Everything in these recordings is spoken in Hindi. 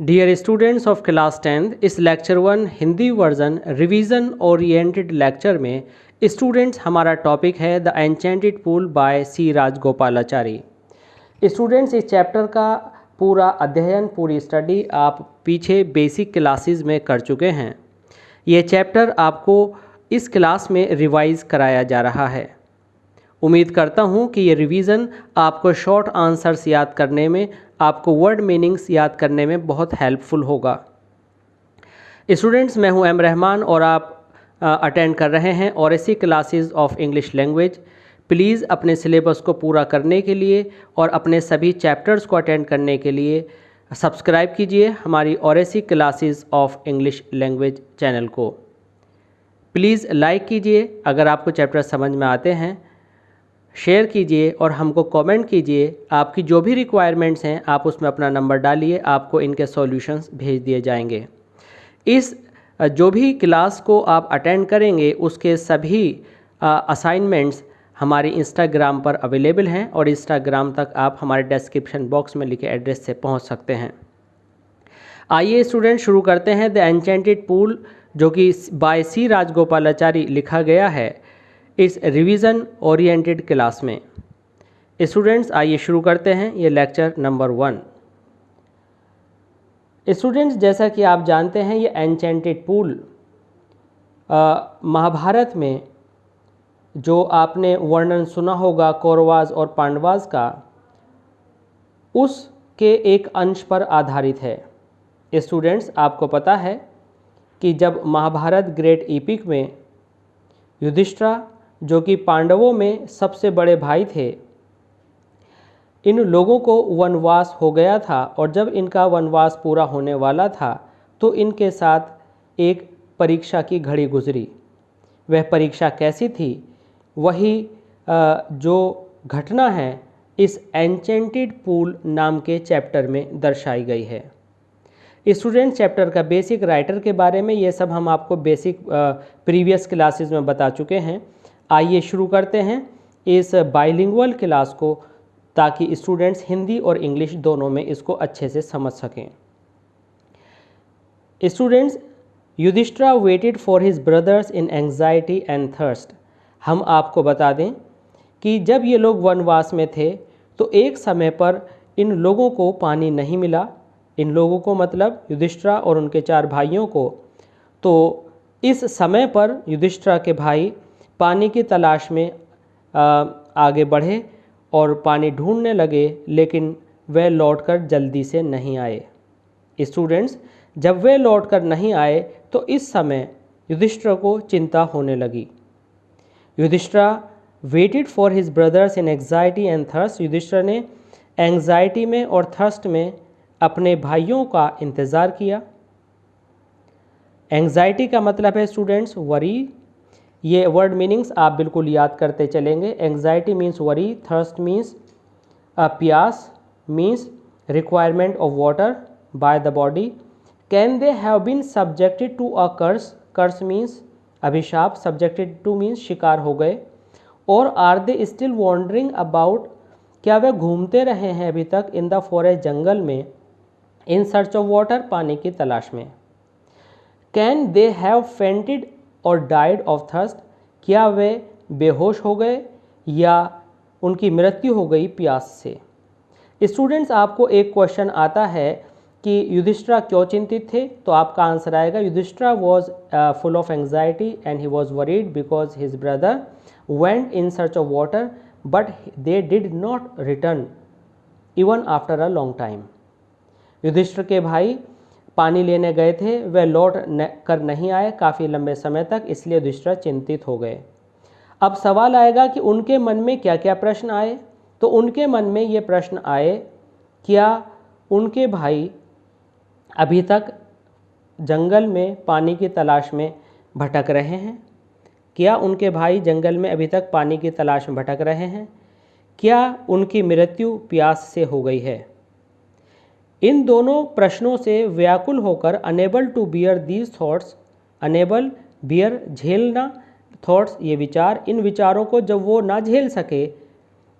Dear students of class 10th, इस lecture 1 Hindi version revision oriented lecture में स्टूडेंट्स हमारा टॉपिक है the enchanted pool by C Rajagopalachari. Students इस चैप्टर का पूरा अध्ययन पूरी स्टडी आप पीछे बेसिक क्लासेस में कर चुके हैं। ये चैप्टर आपको इस क्लास में रिवाइज कराया जा रहा है। उम्मीद करता हूँ कि ये रिवीजन आपको शॉर्ट आंसर्स याद करने में, आपको वर्ड मीनिंग्स याद करने में बहुत हेल्पफुल होगा। स्टूडेंट्स, मैं हूँ एम रहमान और आप अटेंड कर रहे हैं और इसी classes of English language. Please अपने सिलेबस को पूरा करने के लिए और अपने सभी चैप्टर्स को अटेंड करने के लिए सब्सक्राइब कीजिए हमारी और ऐसी classes of English language channel को। प्लीज़ लाइक कीजिए अगर आपको चैप्टर समझ में आते हैं, शेयर कीजिए और हमको कमेंट कीजिए। आपकी जो भी रिक्वायरमेंट्स हैं आप उसमें अपना नंबर डालिए, आपको इनके सॉल्यूशंस भेज दिए जाएंगे। इस जो भी क्लास को आप अटेंड करेंगे उसके सभी असाइनमेंट्स हमारे इंस्टाग्राम पर अवेलेबल हैं और इंस्टाग्राम तक आप हमारे डिस्क्रिप्शन बॉक्स में लिखे एड्रेस से पहुंच सकते हैं। आइए स्टूडेंट शुरू करते हैं द एन्चेंटेड पूल, जो कि बाय सी राजगोपालाचारी लिखा गया है इस रिवीजन ओरिएंटेड क्लास में। स्टूडेंट्स आइए शुरू करते हैं ये लेक्चर नंबर 1। स्टूडेंट्स, जैसा कि आप जानते हैं ये एन्चेंटेड पूल महाभारत में जो आपने वर्णन सुना होगा कौरवास और पांडवास का, उसके एक अंश पर आधारित है। स्टूडेंट्स, आपको पता है कि जब महाभारत ग्रेट ईपिक में युधिष्ठिर, जो कि पांडवों में सबसे बड़े भाई थे, इन लोगों को वनवास हो गया था और जब इनका वनवास पूरा होने वाला था तो इनके साथ एक परीक्षा की घड़ी गुजरी। वह परीक्षा कैसी थी, वही जो घटना है इस एन्चेंटेड पूल नाम के चैप्टर में दर्शाई गई है। स्टूडेंट, चैप्टर का बेसिक राइटर के बारे में ये सब हम आपको बेसिक प्रीवियस क्लासेस में बता चुके हैं। आइए शुरू करते हैं इस बाइलिंगुअल क्लास को, ताकि स्टूडेंट्स हिंदी और इंग्लिश दोनों में इसको अच्छे से समझ सकें। Students, Yudhishthira waited for his brothers in anxiety and thirst. हम आपको बता दें कि जब ये लोग वनवास में थे तो एक समय पर इन लोगों को पानी नहीं मिला। इन लोगों को मतलब युधिष्ठिर और उनके 4 भाइयों को। तो इस समय पर युधिष्ठिर के भाई पानी की तलाश में आगे बढ़े और पानी ढूंढने लगे, लेकिन वे लौटकर जल्दी से नहीं आए। स्टूडेंट्स, जब वे लौटकर नहीं आए तो इस समय युधिष्ठिर को चिंता होने लगी। Yudhishthira waited for his brothers in anxiety and thirst. Yudhishthira ने एंग्जाइटी में और थर्स्ट में अपने भाइयों का इंतज़ार किया। एंग्जाइटी का मतलब है स्टूडेंट्स वरी। ये वर्ड मीनिंग्स आप बिल्कुल याद करते चलेंगे। Anxiety means worry, thirst means प्यास, means requirement of water by the body. Can they have been subjected to a curse, curse means अभिशाप, सब्जेक्टेड टू मीन्स शिकार हो गए। और are they still wondering about, क्या वे घूमते रहे हैं अभी तक इन द फॉरेस्ट, जंगल में, इन सर्च ऑफ वाटर, पानी की तलाश में। कैन दे हैव फेंटेड और डाइड ऑफ थर्स्ट, क्या वे बेहोश हो गए या उनकी मृत्यु हो गई प्यास से। स्टूडेंट्स, आपको एक क्वेश्चन आता है कि युधिष्ठिर क्यों चिंतित थे, तो आपका आंसर आएगा Yudhishthira was full of anxiety and he was worried because his brother went in search of water but they did not return even after a long time. Yudhishthira के भाई पानी लेने गए थे, वे लौट कर नहीं आए काफ़ी लंबे समय तक, इसलिए युधिष्ठिर चिंतित हो गए। अब सवाल आएगा कि उनके मन में क्या क्या प्रश्न आए। तो उनके मन में ये प्रश्न आए, क्या उनके भाई अभी तक जंगल में पानी की तलाश में भटक रहे हैं? क्या उनके भाई जंगल में अभी तक पानी की तलाश में भटक रहे हैं? क्या उनकी मृत्यु प्यास से हो गई है? इन दोनों प्रश्नों से व्याकुल होकर unable to bear these thoughts, unable bear झेलना, थॉट्स ये विचार, इन विचारों को जब वो ना झेल सके,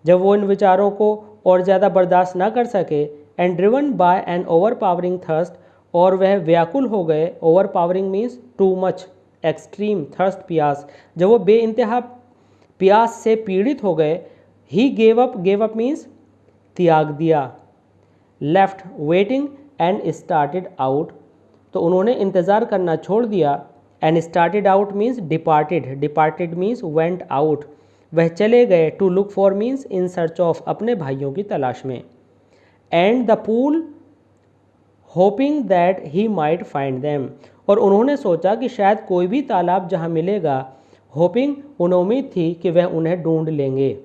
जब वो इन विचारों को और ज़्यादा बर्दाश्त ना कर सके, and driven by an overpowering thirst, और वह व्याकुल हो गए। Overpowering means too much, extreme, thirst प्यास, जब वो बेइंतहा प्यास से पीड़ित हो गए। ही गेव अप मीन्स त्याग दिया। Left waiting and started out, तो उन्होंने इंतज़ार करना छोड़ दिया। And started out means departed, departed means went out, वह चले गए। To look for means in search of, अपने भाइयों की तलाश में। And the pool hoping that he might find them, और उन्होंने सोचा कि शायद कोई भी तालाब जहाँ मिलेगा। होपिंग, उन्हें उम्मीद थी कि वह उन्हें ढूंढ लेंगे।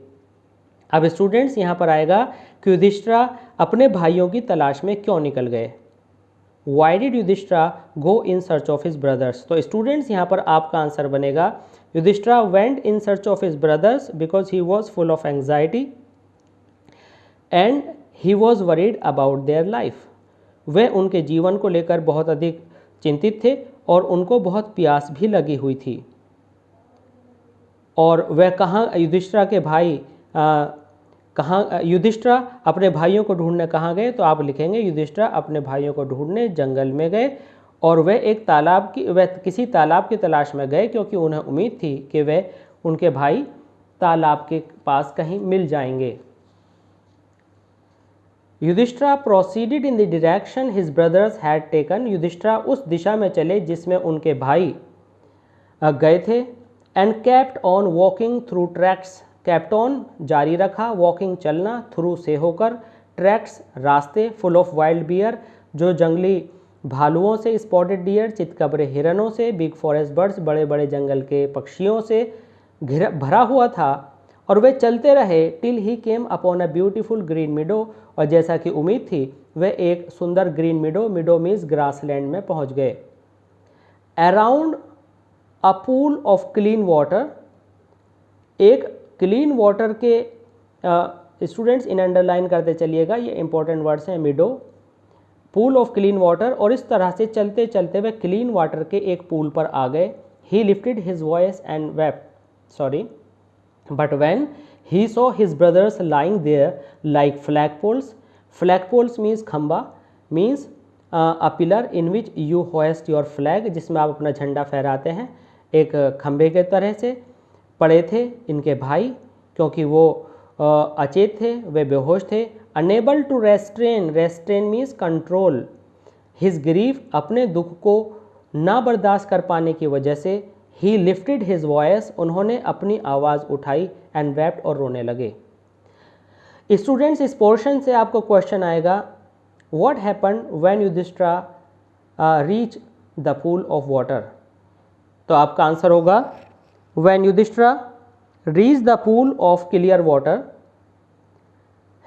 अब स्टूडेंट्स यहाँ पर आएगा कि युधिष्ठिरा अपने भाइयों की तलाश में क्यों निकल गए। Why did Yudhishthira go in search of his brothers, तो स्टूडेंट्स यहाँ पर आपका आंसर बनेगा Yudhishthira went in search of his brothers because he was full of anxiety and he was worried about their life, वे उनके जीवन को लेकर बहुत अधिक चिंतित थे और उनको बहुत प्यास भी लगी हुई थी। और वह कहाँ, युधिष्ठिरा के भाई कहाँ, युधिष्ठिरा अपने भाइयों को ढूंढने कहाँ गए, तो आप लिखेंगे युधिष्ठिरा अपने भाइयों को ढूंढने जंगल में गए, और वह किसी तालाब की तलाश में गए क्योंकि उन्हें उम्मीद थी कि वह उनके भाई तालाब के पास कहीं मिल जाएंगे। Yudhishthira proceeded in the direction his brothers had taken, Yudhishthira उस दिशा में चले जिसमें उनके भाई गए थे। And kept on walking through tracks, kept on जारी रखा, वॉकिंग चलना, थ्रू से होकर, ट्रैक्स रास्ते, फुल ऑफ वाइल्ड बियर जो जंगली भालुओं से, स्पॉटेड डियर चितकबरे हिरणों से, बिग फॉरेस्ट बर्ड्स बड़े बड़े जंगल के पक्षियों से भरा हुआ था। और वे चलते रहे till he came upon a beautiful green meadow, और जैसा कि उम्मीद थी वे एक सुंदर green meadow, meadow means grassland में पहुंच गए। Around a pool of clean water, एक क्लीन वाटर के स्टूडेंट्स इन अंडरलाइन करते चलिएगा, ये इंपॉर्टेंट वर्ड्स हैं, meadow, pool of clean water, और इस तरह से चलते चलते वे क्लीन वाटर के एक पूल पर आ गए। ही lifted his voice and wept, but when he saw his brothers lying there like flagpoles, flagpoles means खम्बा, means a pillar in which you hoist your flag, जिसमें आप अपना झंडा फहराते हैं, एक खम्बे के तरह से पड़े थे इनके भाई, क्योंकि वो अचेत थे, वे बेहोश थे। Unable to restrain, restrain means control, his grief, अपने दुख को ना बर्दाश्त कर पाने की वजह से, ही लिफ्टेड हिज वॉइस, उन्होंने अपनी आवाज़ उठाई, एंड वेप्ट, और रोने लगे। स्टूडेंट्स इस पोर्शन से आपको क्वेश्चन आएगा, what happen when Yudhishthira reach the pool of water, तो आपका आंसर होगा when Yudhishthira reach the pool of clear water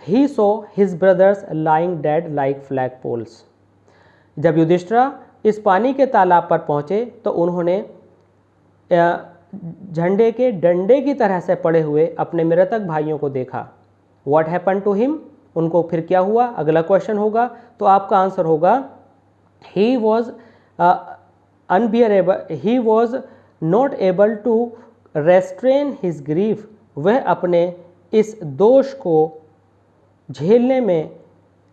he saw his brothers lying dead like flag poles, जब युधिष्ठिरा इस पानी के तालाब पर पहुँचे तो उन्होंने झंडे के डंडे की तरह से पड़े हुए अपने मृतक भाइयों को देखा। व्हाट हैपन टू हिम, उनको फिर क्या हुआ, अगला क्वेश्चन होगा, तो आपका आंसर होगा he was unbearable, he was not able to restrain his grief, वह अपने इस दोष को झेलने में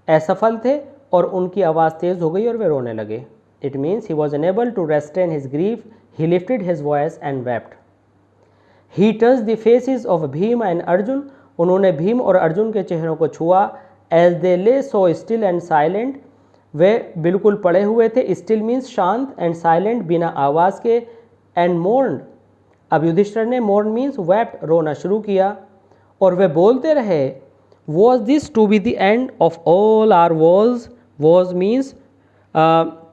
असफल थे और उनकी आवाज़ तेज़ हो गई और वे रोने लगे। It means he was unable to restrain his grief, he lifted his voice and wept. He touched the faces of Bhima and Arjun, उन्होंने भीम और अर्जुन के चेहरों को छुआ। As they lay so still and silent, वे बिल्कुल पड़े हुए थे, still means शांत, and silent बिना आवाज़ के, and mourned, अब युधिष्ठिर ने mourn means wept, रोना शुरू किया, और वे बोलते रहे, was this to be the end of all our vows, was means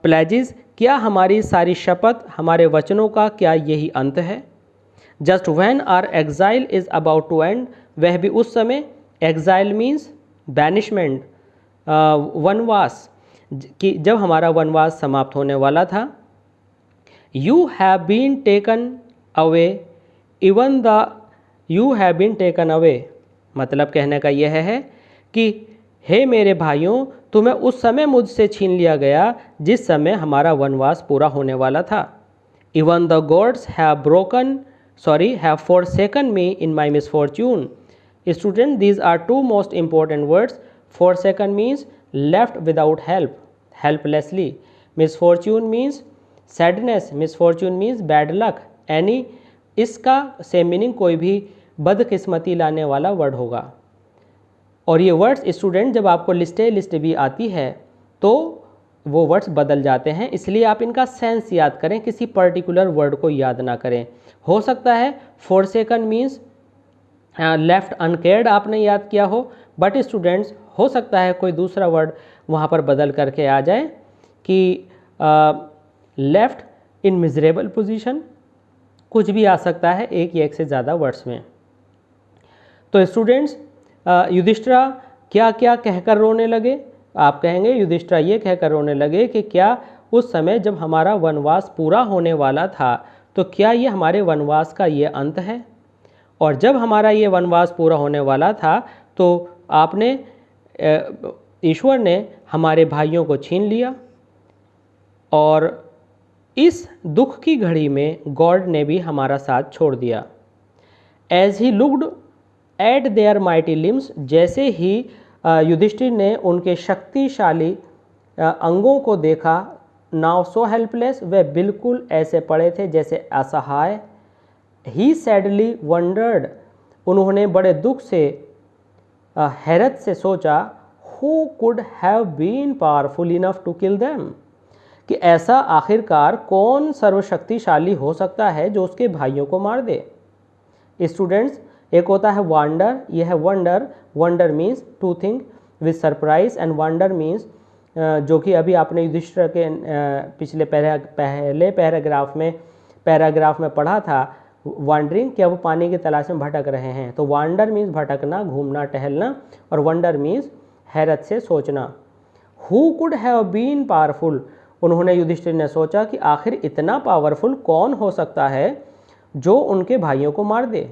pledges, क्या हमारी सारी शपथ, हमारे वचनों का क्या यही अंत है। Just when our exile is about to end, वह भी उस समय, एग्जाइल मीन्स बैनिशमेंट, वनवास, कि जब हमारा वनवास समाप्त होने वाला था। You have been taken away, even the you have been taken away, मतलब कहने का यह है कि हे मेरे भाइयों, तुम्हें उस समय मुझसे छीन लिया गया जिस समय हमारा वनवास पूरा होने वाला था। Even the gods have forsaken me in my misfortune. Student, these are two most important words. forsaken means left without help, helplessly. Misfortune means sadness, misfortune means bad luck, any इसका सेम मीनिंग कोई भी बदकिस्मती लाने वाला वर्ड होगा। और ये वर्ड्स स्टूडेंट जब आपको लिस्ट भी आती है तो वो वर्ड्स बदल जाते हैं, इसलिए आप इनका सेंस याद करें, किसी पर्टिकुलर वर्ड को याद ना करें। हो सकता है फॉरसेकन मीन्स लेफ्ट अनकेयर्ड आपने याद किया हो, बट स्टूडेंट्स हो सकता है कोई दूसरा वर्ड वहाँ पर बदल करके आ जाए कि लेफ्ट इन मिजरेबल पोजीशन, कुछ भी आ सकता है एक या एक से ज़्यादा वर्ड्स में। तो स्टूडेंट्स युधिष्ठिरा क्या क्या कहकर रोने लगे? आप कहेंगे युधिष्ठिरा ये कहकर रोने लगे कि क्या उस समय जब हमारा वनवास पूरा होने वाला था तो क्या ये हमारे वनवास का ये अंत है? और जब हमारा ये वनवास पूरा होने वाला था तो आपने ईश्वर ने हमारे भाइयों को छीन लिया, और इस दुख की घड़ी में गॉड ने भी हमारा साथ छोड़ दिया। As he looked at their mighty limbs, जैसे ही युधिष्ठिर ने उनके शक्तिशाली अंगों को देखा, नाउ सो हेल्पलेस, वे बिल्कुल ऐसे पड़े थे जैसे असहाय। ही सैडली वंडर्ड, उन्होंने बड़े दुख से हैरत से सोचा, who could have been powerful enough to kill them, कि ऐसा आखिरकार कौन सर्वशक्तिशाली हो सकता है जो उसके भाइयों को मार दे। स्टूडेंट्स एक होता है वंडर, यह है wonder, wonder means to think with surprise, and wonder means जो कि अभी आपने युधिष्ठिर के पिछले पहले पैराग्राफ में पढ़ा था, वंडरिंग, क्या वो पानी की तलाश में भटक रहे हैं। तो वंडर मीन्स भटकना, घूमना, टहलना, और वंडर मीन्स हैरत से सोचना। Who could have been powerful, उन्होंने युधिष्ठिर ने सोचा कि आखिर इतना पावरफुल कौन हो सकता है जो उनके भाइयों को मार दे।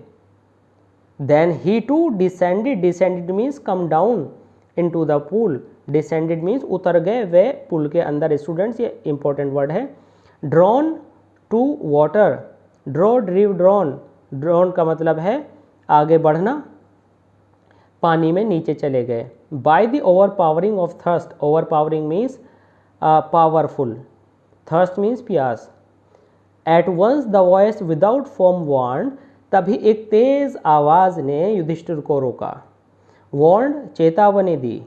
Then he too descended, descended means come down into the pool, descended means उतर गए वे पुल के अंदर। स्टूडेंट्स ये इंपॉर्टेंट वर्ड है। Drawn to water, draw drew drawn, drawn का मतलब है आगे बढ़ना, पानी में नीचे चले गए। By the overpowering of thirst, overpowering means powerful, thirst means प्यास। At once the voice without form warned, तभी एक तेज आवाज ने युधिष्ठिर को रोका। वार्न्ड चेतावनी दी।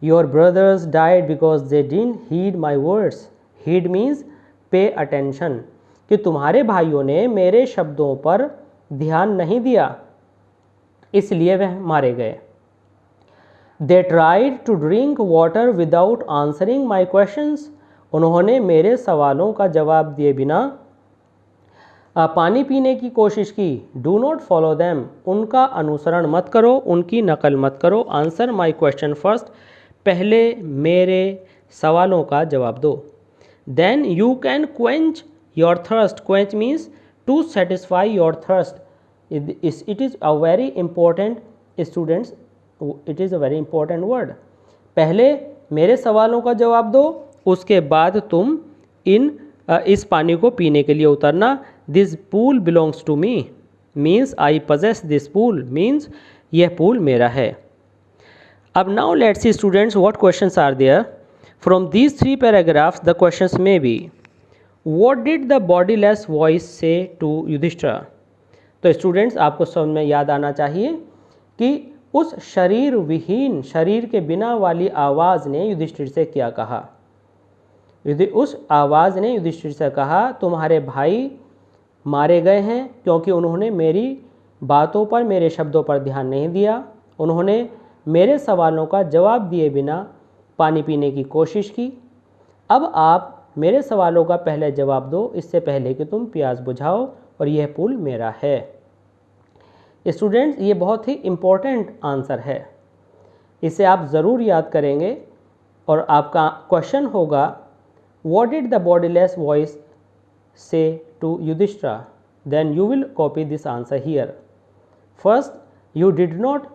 Your brothers died because they didn't heed my words, heed means pay attention, कि तुम्हारे भाइयों ने मेरे शब्दों पर ध्यान नहीं दिया, इसलिए वह मारे गए। They tried to drink water without answering my questions, उन्होंने मेरे सवालों का जवाब दिए बिना पानी पीने की कोशिश की। डू नॉट फॉलो दैम, उनका अनुसरण मत करो, उनकी नकल मत करो। आंसर माई क्वेश्चन फर्स्ट, पहले मेरे सवालों का जवाब दो। Then you can quench your thirst, quench means to satisfy your thirst. It is a very important students, it is a very important word. पहले मेरे सवालों का जवाब दो, उसके बाद तुम इस पानी को पीने के लिए उतरना। This pool belongs to me means I possess this pool, means यह पूल मेरा है। अब now let's see students what questions are there from these 3 paragraphs. The questions may be, what did the bodiless voice say to Yudhishthira. तो स्टूडेंट्स आपको समझ में याद आना चाहिए कि उस शरीर विहीन, शरीर के बिना वाली आवाज़ ने युधिष्ठिर से क्या कहा। उस आवाज़ ने युधिष्ठिर से कहा, तुम्हारे भाई मारे गए हैं क्योंकि उन्होंने मेरी बातों पर, मेरे शब्दों पर ध्यान नहीं दिया, उन्होंने मेरे सवालों का जवाब दिए बिना पानी पीने की कोशिश की। अब आप मेरे सवालों का पहले जवाब दो, इससे पहले कि तुम प्यास बुझाओ, और यह पुल मेरा है। स्टूडेंट्स ये बहुत ही इम्पोर्टेंट आंसर है, इसे आप ज़रूर याद करेंगे। और आपका क्वेश्चन होगा, what did the bodiless voice say to Yudhishthir, then you will copy this answer here. First you did not,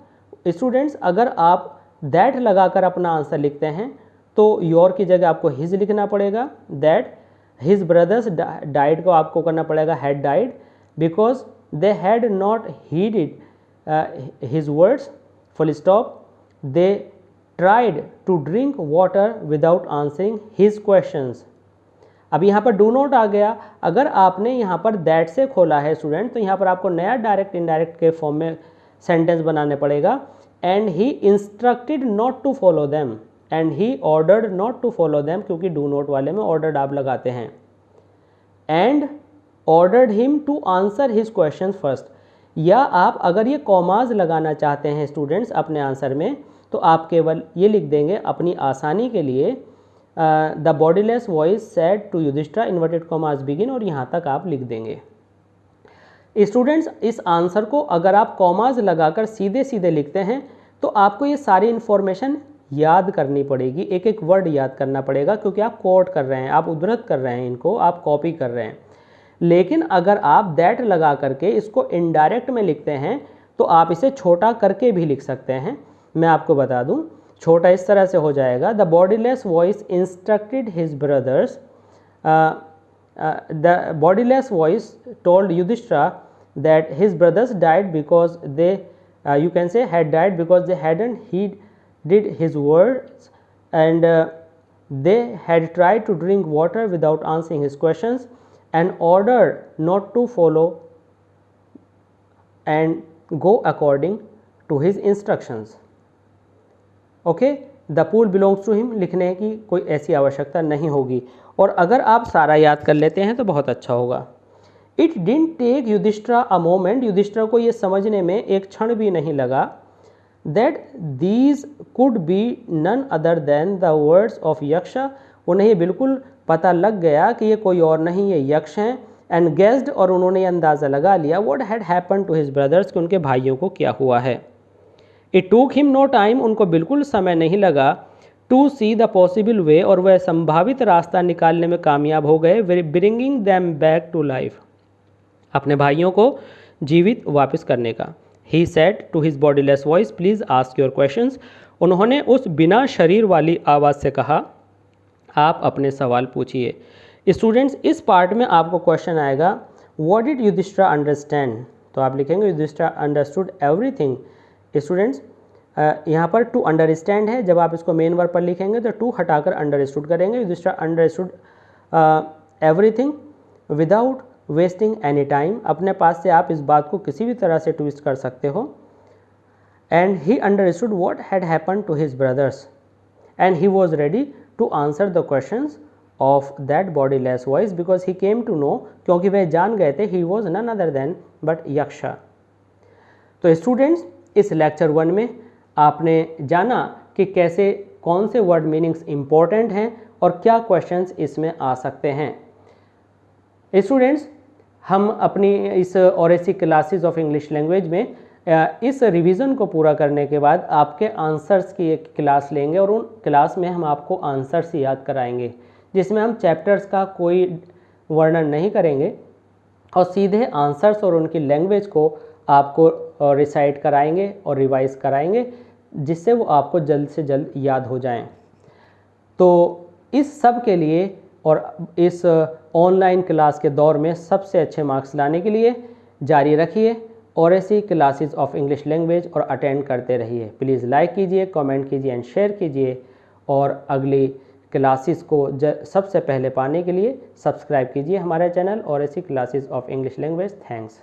students अगर आप दैट लगाकर अपना आंसर लिखते हैं तो योर की जगह आपको हिज लिखना पड़ेगा। दैट हिज ब्रदर्स डाइड को आपको करना पड़ेगा had died, because they had not heeded his words, full stop. They tried to drink water without answering his questions। अब यहाँ पर डू नॉट आ गया। अगर आपने यहाँ पर दैट से खोला है स्टूडेंट, तो यहाँ पर आपको नया डायरेक्ट इनडायरेक्ट के फॉर्म में सेंटेंस बनाने पड़ेगा। And he instructed not to follow them, and he ordered not to follow them, क्योंकि डू नॉट वाले में ऑर्डर्ड आप लगाते हैं। And ordered him to answer his question first, या आप अगर ये कॉमाज लगाना चाहते हैं स्टूडेंट्स अपने आंसर में, तो आप केवल ये लिख देंगे अपनी आसानी के लिए, the bodiless voice said to Yudhishthira inverted commas begin, और यहाँ तक आप लिख देंगे। स्टूडेंट्स इस आंसर को अगर आप कॉमाज लगाकर सीधे सीधे लिखते हैं तो आपको ये सारी इन्फॉर्मेशन याद करनी पड़ेगी, एक एक वर्ड याद करना पड़ेगा, क्योंकि आप कोट कर रहे हैं, आप उद्धृत कर रहे हैं, इनको आप कॉपी कर रहे हैं। लेकिन अगर आप दैट लगा करके इसको इनडायरेक्ट में लिखते हैं तो आप इसे छोटा करके भी लिख सकते हैं। मैं आपको बता दूं, छोटा इस तरह से हो जाएगा, the bodiless voice instructed his brothers, the bodiless voice told Yudhishthira that his brothers died because they you can say had died because they hadn't heeded his words, and they had tried to drink water without answering his questions, and ordered not to follow and go according to his instructions। Okay, the pool belongs to him लिखने की कोई ऐसी आवश्यकता नहीं होगी, और अगर आप सारा याद कर लेते हैं तो बहुत अच्छा होगा। It didn't take Yudhishthira a moment, Yudhishthira को ये समझने में एक क्षण भी नहीं लगा, that these could be none other than the words of Yaksha, उन्हें ये बिल्कुल पता लग गया कि ये कोई और नहीं, ये यक्ष हैं। एंड गेस्ड, और उन्होंने ये अंदाज़ा लगा लिया, what had happen to his brothers, कि उनके भाइयों को क्या हुआ है। It took him no time, उनको बिल्कुल समय नहीं लगा, to see the possible way, और वह संभावित रास्ता निकालने में कामयाब हो गए, bringing them back to life, अपने भाइयों को जीवित वापस करने का। He said to his bodiless voice please ask your questions, उन्होंने उस बिना शरीर वाली आवाज़ से कहा आप अपने सवाल पूछिए। स्टूडेंट्स इस पार्ट में आपको क्वेश्चन आएगा, व्हाट डिड युधिष्ठिर अंडरस्टैंड, तो आप लिखेंगे युधिष्ठिर अंडरस्टूड एवरीथिंग। स्टूडेंट्स यहाँ पर टू अंडरस्टैंड है, जब आप इसको मेन वर्ब पर लिखेंगे तो टू हटाकर अंडरस्टूड करेंगे। Yudhishthira understood everything without wasting any time, अपने पास से आप इस बात को किसी भी तरह से ट्विस्ट कर सकते हो। And he understood what had happen to his brothers, and he was ready to answer the questions of that bodiless voice because he came to know, क्योंकि वह जान गए थे, he was none other than but Yaksha. तो स्टूडेंट्स इस लेक्चर 1 में आपने जाना कि कैसे कौन से वर्ड मीनिंग्स इंपॉर्टेंट हैं और क्या क्वेश्चंस इसमें आ सकते हैं। स्टूडेंट्स हम अपनी इस ओरेसी क्लासेस ऑफ इंग्लिश लैंग्वेज में इस रिवीजन को पूरा करने के बाद आपके आंसर्स की एक क्लास लेंगे, और उन क्लास में हम आपको आंसर्स याद कराएंगे, जिसमें हम चैप्टर्स का कोई वर्णन नहीं करेंगे और सीधे आंसर्स और उनकी लैंग्वेज को आपको रिसाइट कराएंगे और रिवाइज कराएंगे, जिससे वो आपको जल्द से जल्द याद हो जाएं। तो इस सब के लिए और इस ऑनलाइन क्लास के दौर में सबसे अच्छे मार्क्स लाने के लिए जारी रखिए और ऐसी क्लासेस ऑफ इंग्लिश लैंग्वेज और अटेंड करते रहिए। प्लीज़ लाइक कीजिए, कमेंट कीजिए एंड शेयर कीजिए, और अगली क्लासेस को सबसे पहले पाने के लिए सब्सक्राइब कीजिए हमारे चैनल और ऐसी classes of English language. Thanks.